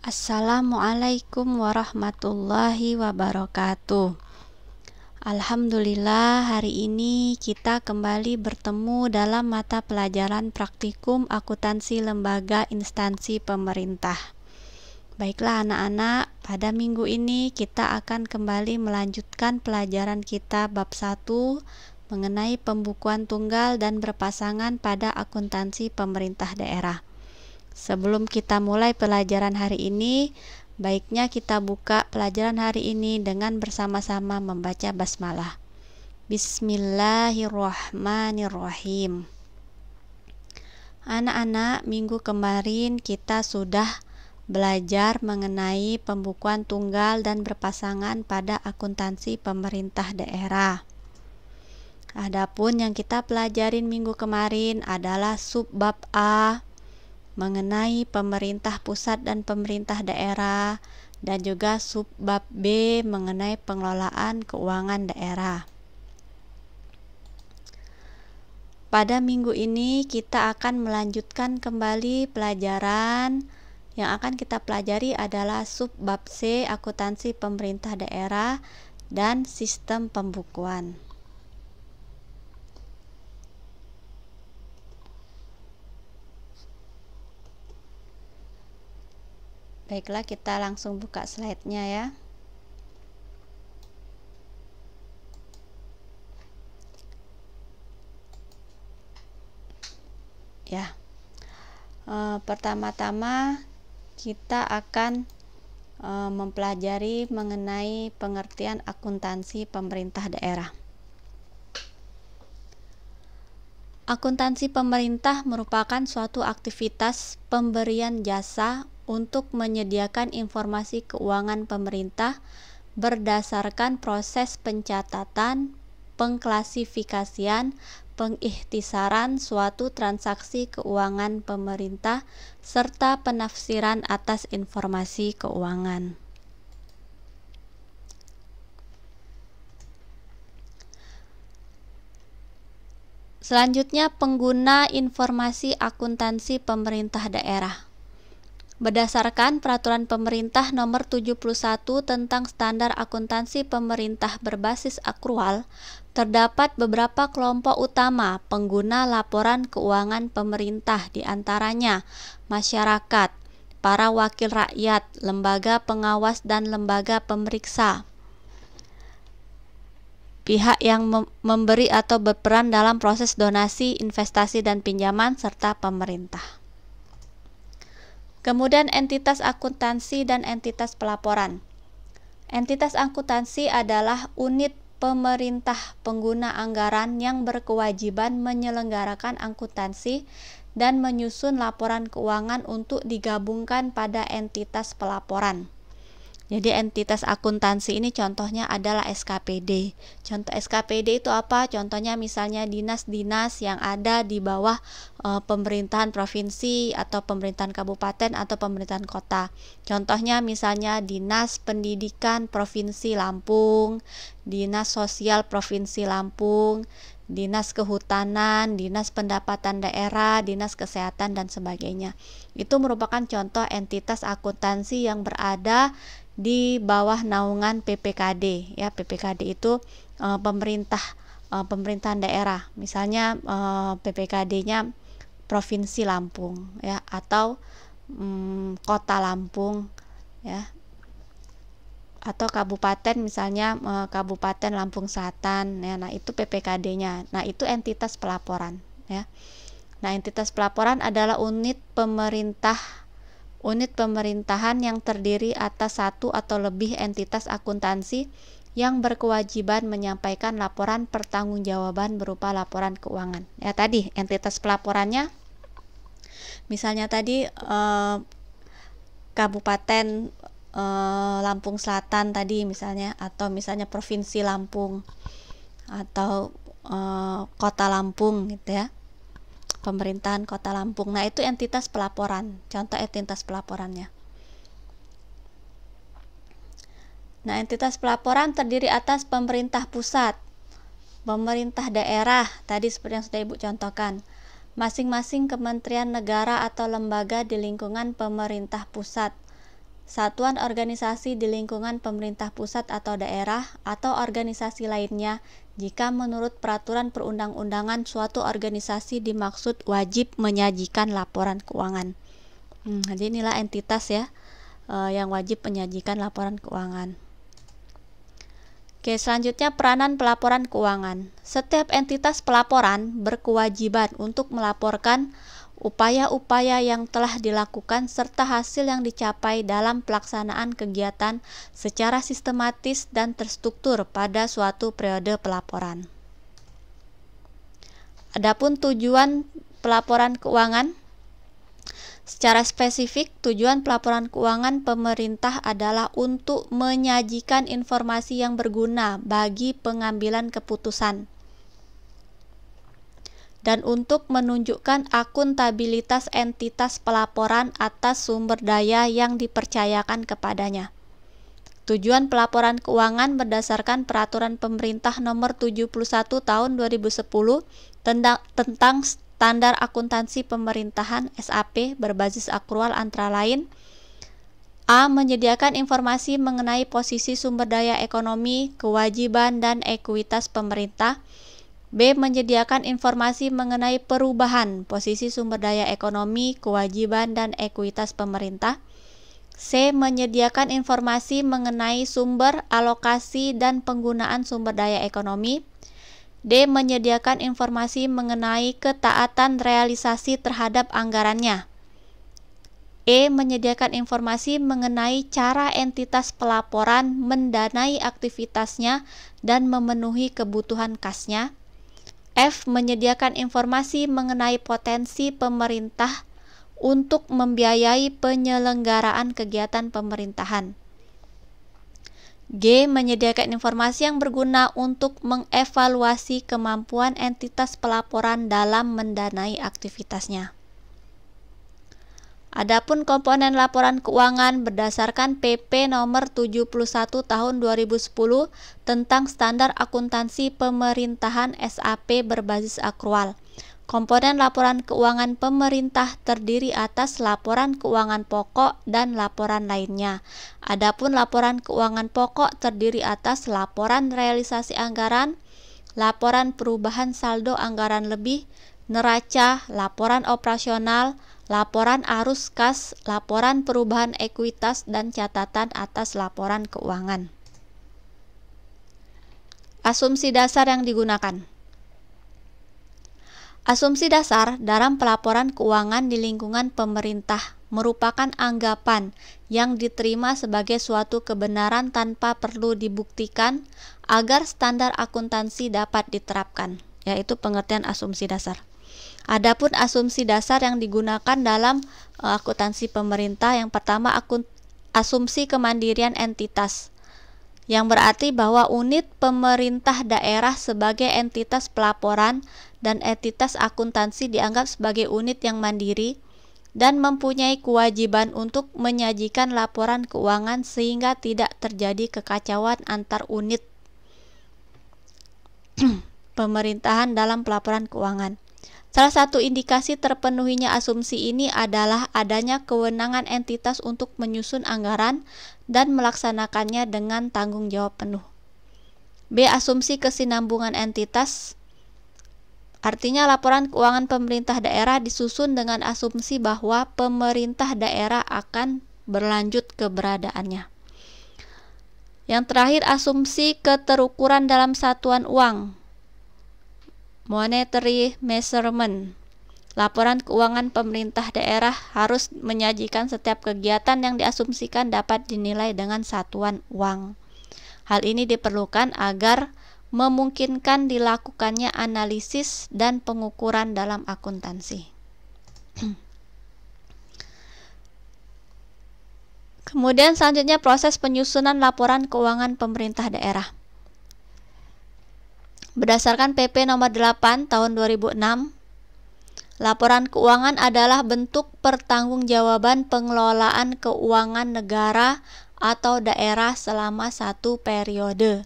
Assalamualaikum warahmatullahi wabarakatuh. Alhamdulillah, hari ini kita kembali bertemu dalam mata pelajaran praktikum akuntansi lembaga instansi pemerintah. Baiklah anak-anak, pada minggu ini kita akan kembali melanjutkan pelajaran kita bab 1 mengenai pembukuan tunggal dan berpasangan pada akuntansi pemerintah daerah. Sebelum kita mulai pelajaran hari ini, baiknya kita buka pelajaran hari ini dengan bersama-sama membaca basmalah. Bismillahirrahmanirrahim. Anak-anak, minggu kemarin kita sudah belajar mengenai pembukuan tunggal dan berpasangan pada akuntansi pemerintah daerah. Adapun yang kita pelajarin minggu kemarin adalah subbab A mengenai pemerintah pusat dan pemerintah daerah, dan juga subbab B mengenai pengelolaan keuangan daerah. Pada minggu ini kita akan melanjutkan kembali pelajaran. Yang akan kita pelajari adalah subbab C akuntansi pemerintah daerah dan sistem pembukuan. Baiklah, kita langsung buka slide-nya ya. Pertama-tama kita akan mempelajari mengenai pengertian akuntansi pemerintah daerah. Akuntansi pemerintah merupakan suatu aktivitas pemberian jasa untuk menyediakan informasi keuangan pemerintah berdasarkan proses pencatatan, pengklasifikasian, pengikhtisaran suatu transaksi keuangan pemerintah, serta penafsiran atas informasi keuangan. Selanjutnya, pengguna informasi akuntansi pemerintah daerah. Berdasarkan Peraturan Pemerintah Nomor 71 tentang Standar Akuntansi Pemerintah Berbasis Akrual, terdapat beberapa kelompok utama pengguna laporan keuangan pemerintah, diantaranya masyarakat, para wakil rakyat, lembaga pengawas dan lembaga pemeriksa, pihak yang memberi atau berperan dalam proses donasi, investasi dan pinjaman, serta pemerintah. Kemudian entitas akuntansi dan entitas pelaporan. Entitas akuntansi adalah unit pemerintah pengguna anggaran yang berkewajiban menyelenggarakan akuntansi dan menyusun laporan keuangan untuk digabungkan pada entitas pelaporan. Jadi entitas akuntansi ini contohnya adalah SKPD. Contoh SKPD itu apa? Contohnya misalnya dinas-dinas yang ada di bawah pemerintahan provinsi atau pemerintahan kabupaten atau pemerintahan kota. Contohnya misalnya Dinas Pendidikan Provinsi Lampung, Dinas Sosial Provinsi Lampung, Dinas Kehutanan, Dinas Pendapatan Daerah, Dinas Kesehatan dan sebagainya. Itu merupakan contoh entitas akuntansi yang berada di bawah naungan PPKD ya. PPKD itu pemerintahan daerah, misalnya PPKD-nya Provinsi Lampung ya, atau Kota Lampung ya, atau kabupaten misalnya Kabupaten Lampung Selatan ya. Nah, itu PPKD-nya. Nah, itu entitas pelaporan ya. Nah, entitas pelaporan adalah unit pemerintahan yang terdiri atas satu atau lebih entitas akuntansi yang berkewajiban menyampaikan laporan pertanggungjawaban berupa laporan keuangan. Ya, tadi entitas pelaporannya misalnya tadi Kabupaten Lampung Selatan tadi misalnya, atau misalnya Provinsi Lampung atau Kota Lampung gitu ya. Pemerintahan Kota Lampung. Nah, itu entitas pelaporan, contoh entitas pelaporannya. Nah, entitas pelaporan terdiri atas pemerintah pusat, pemerintah daerah, tadi seperti yang sudah Ibu contohkan, masing-masing kementerian negara atau lembaga di lingkungan pemerintah pusat, satuan organisasi di lingkungan pemerintah pusat atau daerah, atau organisasi lainnya jika menurut peraturan perundang-undangan suatu organisasi dimaksud wajib menyajikan laporan keuangan. Jadi inilah entitas ya yang wajib menyajikan laporan keuangan. Oke, selanjutnya peranan pelaporan keuangan. Setiap entitas pelaporan berkewajiban untuk melaporkan upaya-upaya yang telah dilakukan serta hasil yang dicapai dalam pelaksanaan kegiatan secara sistematis dan terstruktur pada suatu periode pelaporan. Adapun tujuan pelaporan keuangan, secara spesifik tujuan pelaporan keuangan pemerintah adalah untuk menyajikan informasi yang berguna bagi pengambilan keputusan dan untuk menunjukkan akuntabilitas entitas pelaporan atas sumber daya yang dipercayakan kepadanya. Tujuan pelaporan keuangan berdasarkan Peraturan Pemerintah Nomor 71 Tahun 2010 tentang Standar Akuntansi Pemerintahan (SAP) berbasis akrual antara lain: A. Menyediakan informasi mengenai posisi sumber daya ekonomi, kewajiban, dan ekuitas pemerintah. B. Menyediakan informasi mengenai perubahan posisi sumber daya ekonomi, kewajiban, dan ekuitas pemerintah. C. Menyediakan informasi mengenai sumber, alokasi, dan penggunaan sumber daya ekonomi. D. Menyediakan informasi mengenai ketaatan realisasi terhadap anggarannya. E. Menyediakan informasi mengenai cara entitas pelaporan mendanai aktivitasnya dan memenuhi kebutuhan kasnya. F. Menyediakan informasi mengenai potensi pemerintah untuk membiayai penyelenggaraan kegiatan pemerintahan. G. Menyediakan informasi yang berguna untuk mengevaluasi kemampuan entitas pelaporan dalam mendanai aktivitasnya. Adapun komponen laporan keuangan berdasarkan PP Nomor 71 Tahun 2010 tentang Standar Akuntansi Pemerintahan (SAP) berbasis akrual. Komponen laporan keuangan pemerintah terdiri atas laporan keuangan pokok dan laporan lainnya. Adapun laporan keuangan pokok terdiri atas laporan realisasi anggaran, laporan perubahan saldo anggaran lebih, neraca, laporan operasional, laporan arus kas, laporan perubahan ekuitas, dan catatan atas laporan keuangan. Asumsi dasar yang digunakan. Asumsi dasar dalam pelaporan keuangan di lingkungan pemerintah merupakan anggapan yang diterima sebagai suatu kebenaran tanpa perlu dibuktikan agar standar akuntansi dapat diterapkan, yaitu pengertian asumsi dasar. Adapun asumsi dasar yang digunakan dalam akuntansi pemerintah, yang pertama asumsi kemandirian entitas, yang berarti bahwa unit pemerintah daerah sebagai entitas pelaporan dan entitas akuntansi dianggap sebagai unit yang mandiri dan mempunyai kewajiban untuk menyajikan laporan keuangan sehingga tidak terjadi kekacauan antar unit pemerintahan dalam pelaporan keuangan. Salah satu indikasi terpenuhinya asumsi ini adalah adanya kewenangan entitas untuk menyusun anggaran dan melaksanakannya dengan tanggung jawab penuh. B. Asumsi kesinambungan entitas. Artinya laporan keuangan pemerintah daerah disusun dengan asumsi bahwa pemerintah daerah akan berlanjut keberadaannya. Yang terakhir, asumsi keterukuran dalam satuan uang. Monetary measurement. Laporan keuangan pemerintah daerah harus menyajikan setiap kegiatan yang diasumsikan dapat dinilai dengan satuan uang. Hal ini diperlukan agar memungkinkan dilakukannya analisis dan pengukuran dalam akuntansi. Kemudian selanjutnya proses penyusunan laporan keuangan pemerintah daerah. Berdasarkan PP Nomor 8 Tahun 2006, laporan keuangan adalah bentuk pertanggungjawaban pengelolaan keuangan negara atau daerah selama satu periode.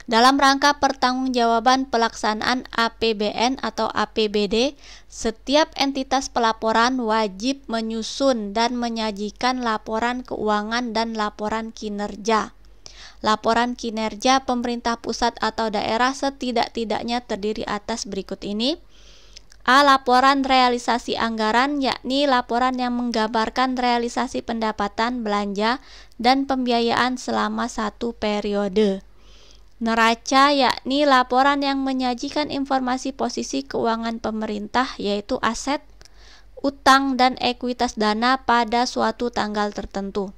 Dalam rangka pertanggungjawaban pelaksanaan APBN atau APBD, setiap entitas pelaporan wajib menyusun dan menyajikan laporan keuangan dan laporan kinerja. Laporan kinerja pemerintah pusat atau daerah setidak-tidaknya terdiri atas berikut ini. A. Laporan realisasi anggaran, yakni laporan yang menggambarkan realisasi pendapatan, belanja, dan pembiayaan selama satu periode. Neraca, yakni laporan yang menyajikan informasi posisi keuangan pemerintah, yaitu aset, utang, dan ekuitas dana pada suatu tanggal tertentu.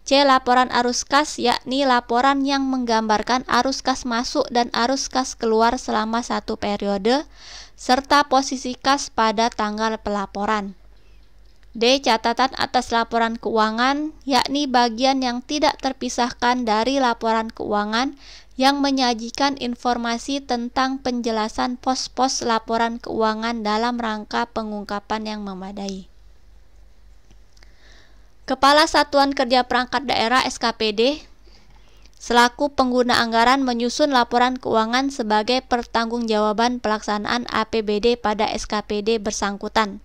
C. Laporan arus kas, yakni laporan yang menggambarkan arus kas masuk dan arus kas keluar selama satu periode, serta posisi kas pada tanggal pelaporan. D. Catatan atas laporan keuangan, yakni bagian yang tidak terpisahkan dari laporan keuangan yang menyajikan informasi tentang penjelasan pos-pos laporan keuangan dalam rangka pengungkapan yang memadai. Kepala Satuan Kerja Perangkat Daerah (SKPD) selaku pengguna anggaran menyusun laporan keuangan sebagai pertanggungjawaban pelaksanaan APBD pada SKPD bersangkutan.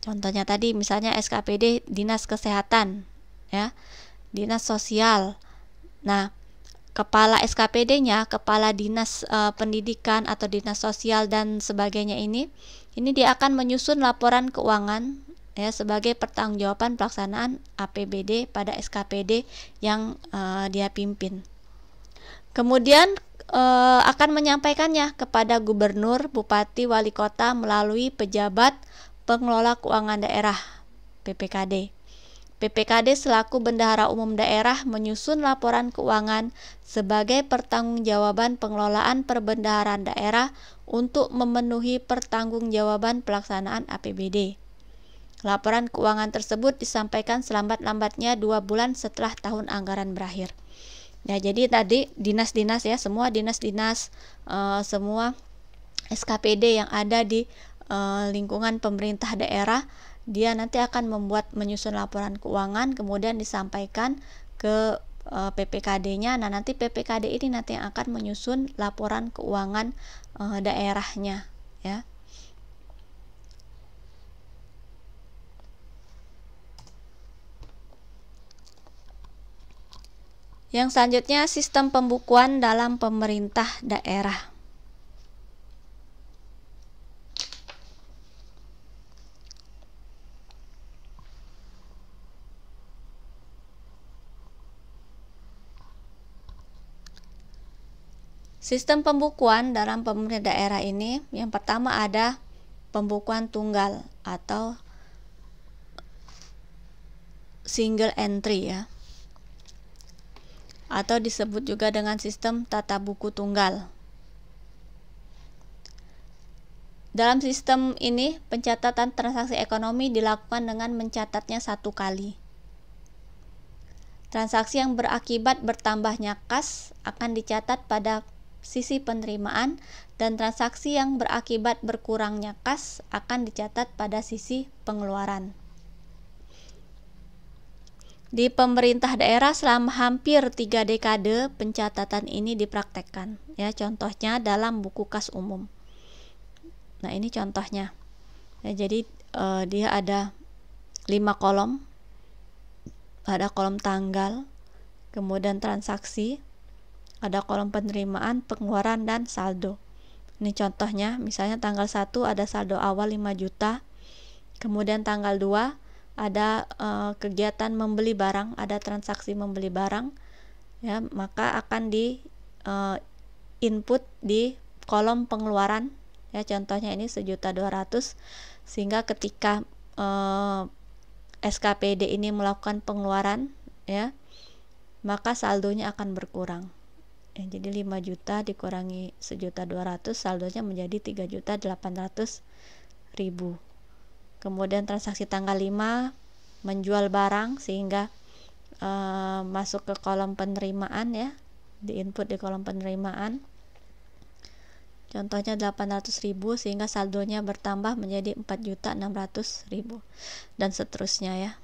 Contohnya tadi misalnya SKPD Dinas Kesehatan, ya, Dinas Sosial. Nah, kepala SKPD-nya, kepala Dinas Pendidikan atau Dinas Sosial dan sebagainya ini dia akan menyusun laporan keuangan, ya, sebagai pertanggungjawaban pelaksanaan APBD pada SKPD yang dia pimpin. Kemudian akan menyampaikannya kepada gubernur, bupati, wali kota melalui pejabat pengelola keuangan daerah (PPKD). PPKD selaku bendahara umum daerah menyusun laporan keuangan sebagai pertanggungjawaban pengelolaan perbendaharaan daerah untuk memenuhi pertanggungjawaban pelaksanaan APBD. Laporan keuangan tersebut disampaikan selambat-lambatnya 2 bulan setelah tahun anggaran berakhir. Ya, jadi tadi dinas-dinas, ya, semua dinas-dinas, semua SKPD yang ada di lingkungan pemerintah daerah, dia nanti akan menyusun laporan keuangan, kemudian disampaikan ke PPKD-nya. Nah, nanti PPKD ini nanti yang akan menyusun laporan keuangan daerahnya, ya. Yang selanjutnya, sistem pembukuan dalam pemerintah daerah. Sistem pembukuan dalam pemerintah daerah ini, yang pertama ada pembukuan tunggal atau single entry, ya, atau disebut juga dengan sistem tata buku tunggal. Dalam sistem ini, pencatatan transaksi ekonomi dilakukan dengan mencatatnya satu kali. Transaksi yang berakibat bertambahnya kas akan dicatat pada sisi penerimaan, dan transaksi yang berakibat berkurangnya kas akan dicatat pada sisi pengeluaran. Di pemerintah daerah selama hampir 3 dekade pencatatan ini dipraktekkan, ya, contohnya dalam buku kas umum. Nah, ini contohnya, ya, jadi dia ada 5 kolom, ada kolom tanggal, kemudian transaksi, ada kolom penerimaan, pengeluaran, dan saldo. Ini contohnya, misalnya tanggal 1 ada saldo awal 5 juta, kemudian tanggal 2 ada kegiatan membeli barang, ada transaksi membeli barang, ya, maka akan di input di kolom pengeluaran, ya, contohnya ini 1.200.000, sehingga ketika SKPD ini melakukan pengeluaran, ya, maka saldonya akan berkurang. Ya, jadi 5 juta dikurangi 1.200.000, saldonya menjadi 3.800.000. Kemudian transaksi tanggal 5 menjual barang, sehingga masuk ke kolom penerimaan, ya, diinput di kolom penerimaan, contohnya 800.000, sehingga saldonya bertambah menjadi 4.600.000, dan seterusnya, ya.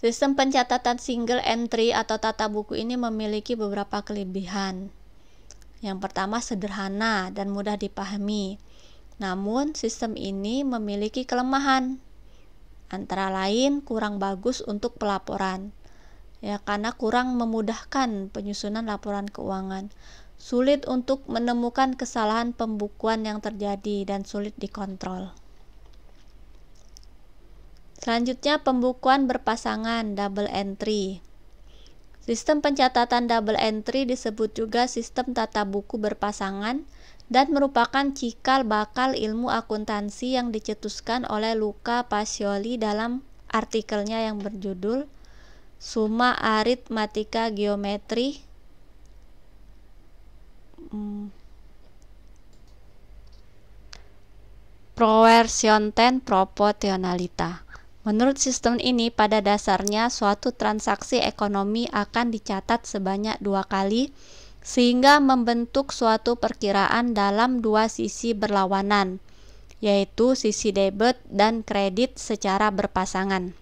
Sistem pencatatan single entry atau tata buku ini memiliki beberapa kelebihan. Yang pertama, sederhana dan mudah dipahami. Namun, sistem ini memiliki kelemahan. Antara lain, kurang bagus untuk pelaporan. Ya, karena kurang memudahkan penyusunan laporan keuangan. Sulit untuk menemukan kesalahan pembukuan yang terjadi dan sulit dikontrol. Selanjutnya, pembukuan berpasangan double entry. Sistem pencatatan double entry disebut juga sistem tata buku berpasangan dan merupakan cikal bakal ilmu akuntansi yang dicetuskan oleh Luca Pacioli dalam artikelnya yang berjudul Summa Arithmetica Geometri Proportionten Proportionalita. Menurut sistem ini, pada dasarnya suatu transaksi ekonomi akan dicatat sebanyak 2 kali, sehingga membentuk suatu perkiraan dalam dua sisi berlawanan, yaitu sisi debit dan kredit secara berpasangan.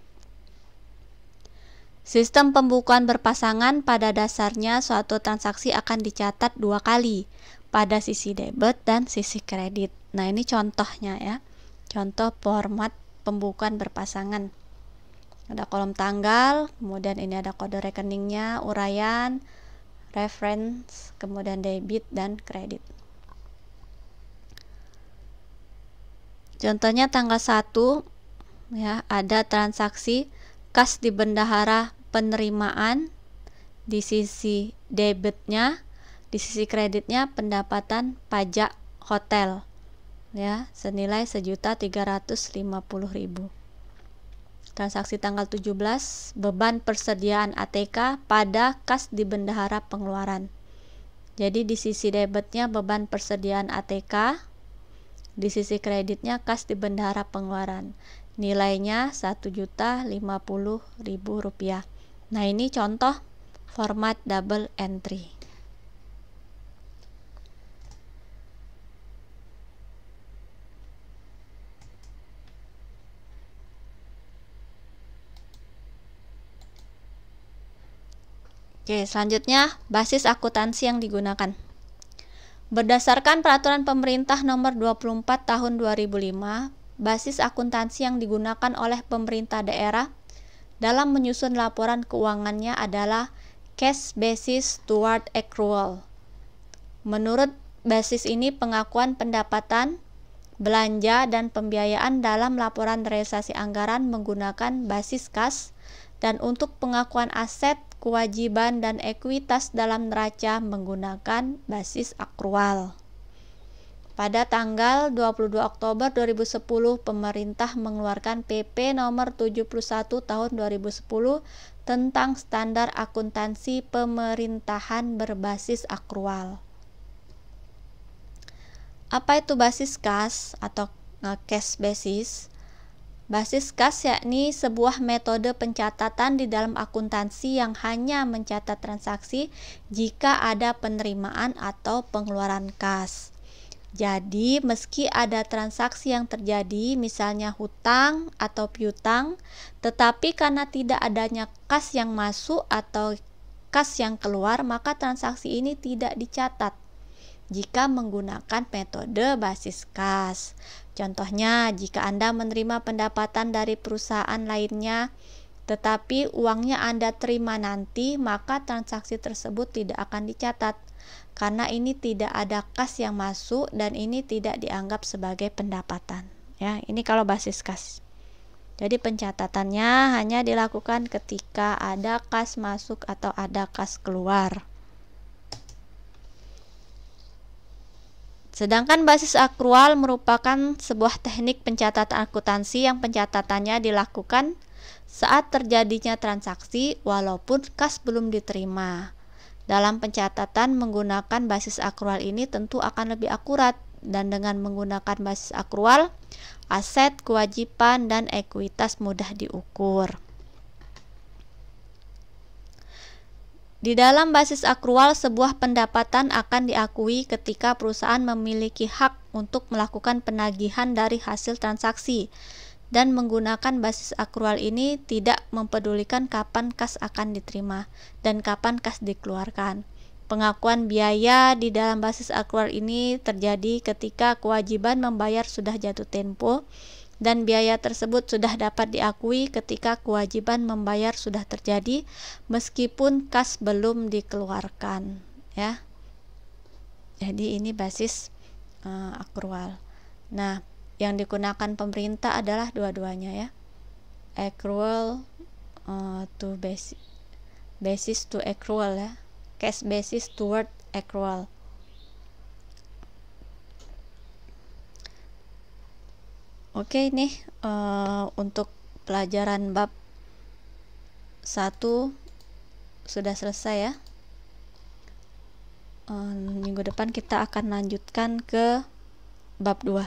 Sistem pembukuan berpasangan pada dasarnya suatu transaksi akan dicatat 2 kali, pada sisi debit dan sisi kredit. Nah, ini contohnya ya, contoh format pembukuan berpasangan. Ada kolom tanggal, kemudian ini ada kode rekeningnya, uraian, reference, kemudian debit dan kredit. Contohnya tanggal 1 ya, ada transaksi kas di bendahara penerimaan, di sisi debitnya, di sisi kreditnya pendapatan pajak hotel ya, senilai 1.350.000. Transaksi tanggal 17, beban persediaan ATK pada kas di bendahara pengeluaran. Jadi di sisi debitnya beban persediaan ATK, di sisi kreditnya kas di bendahara pengeluaran. Nilainya Rp1.050.000. Nah, ini contoh format double entry. Oke, selanjutnya basis akuntansi yang digunakan. Berdasarkan peraturan pemerintah nomor 24 tahun 2005, basis akuntansi yang digunakan oleh pemerintah daerah dalam menyusun laporan keuangannya adalah cash basis toward accrual. Menurut basis ini, pengakuan pendapatan, belanja, dan pembiayaan dalam laporan realisasi anggaran menggunakan basis kas, dan untuk pengakuan aset, kewajiban, dan ekuitas dalam neraca menggunakan basis akrual. Pada tanggal 22 Oktober 2010, pemerintah mengeluarkan PP nomor 71 tahun 2010 tentang standar akuntansi pemerintahan berbasis akrual. Apa itu basis kas atau cash basis? Basis kas yakni sebuah metode pencatatan di dalam akuntansi yang hanya mencatat transaksi jika ada penerimaan atau pengeluaran kas. Jadi, meski ada transaksi yang terjadi, misalnya hutang atau piutang, tetapi karena tidak adanya kas yang masuk atau kas yang keluar, maka transaksi ini tidak dicatat jika menggunakan metode basis kas. Contohnya, jika Anda menerima pendapatan dari perusahaan lainnya, tetapi uangnya Anda terima nanti, maka transaksi tersebut tidak akan dicatat, karena ini tidak ada kas yang masuk dan ini tidak dianggap sebagai pendapatan. Ya, ini kalau basis kas. Jadi pencatatannya hanya dilakukan ketika ada kas masuk atau ada kas keluar. Sedangkan basis akrual merupakan sebuah teknik pencatatan akuntansi yang pencatatannya dilakukan saat terjadinya transaksi walaupun kas belum diterima. Dalam pencatatan menggunakan basis akrual ini tentu akan lebih akurat, dan dengan menggunakan basis akrual, aset, kewajiban, dan ekuitas mudah diukur. Di dalam basis akrual, sebuah pendapatan akan diakui ketika perusahaan memiliki hak untuk melakukan penagihan dari hasil transaksi. dan menggunakan basis akrual ini tidak mempedulikan kapan kas akan diterima dan kapan kas dikeluarkan. Pengakuan biaya di dalam basis akrual ini terjadi ketika kewajiban membayar sudah jatuh tempo dan biaya tersebut sudah dapat diakui ketika kewajiban membayar sudah terjadi meskipun kas belum dikeluarkan, ya. Jadi ini basis akrual. Nah, yang digunakan pemerintah adalah dua-duanya, ya. Accrual to basis to accrual, ya. Cash basis toward accrual. Oke, ini untuk pelajaran bab 1 sudah selesai, ya. Minggu depan kita akan lanjutkan ke bab 2.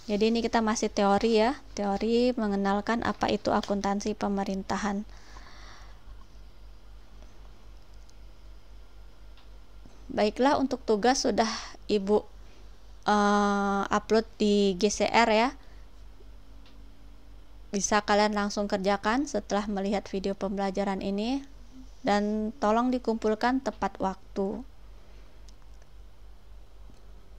Jadi ini kita masih teori, ya. Teori mengenalkan apa itu akuntansi pemerintahan. Baiklah, untuk tugas sudah Ibu upload di GCR, ya. Bisa kalian langsung kerjakan setelah melihat video pembelajaran ini, dan tolong dikumpulkan tepat waktu.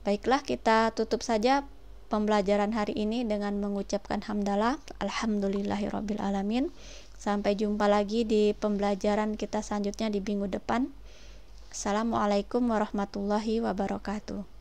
Baiklah, kita tutup saja pembelajaran hari ini dengan mengucapkan hamdalah, alhamdulillahirabbil alamin. Sampai jumpa lagi di pembelajaran kita selanjutnya di minggu depan. Assalamualaikum warahmatullahi wabarakatuh.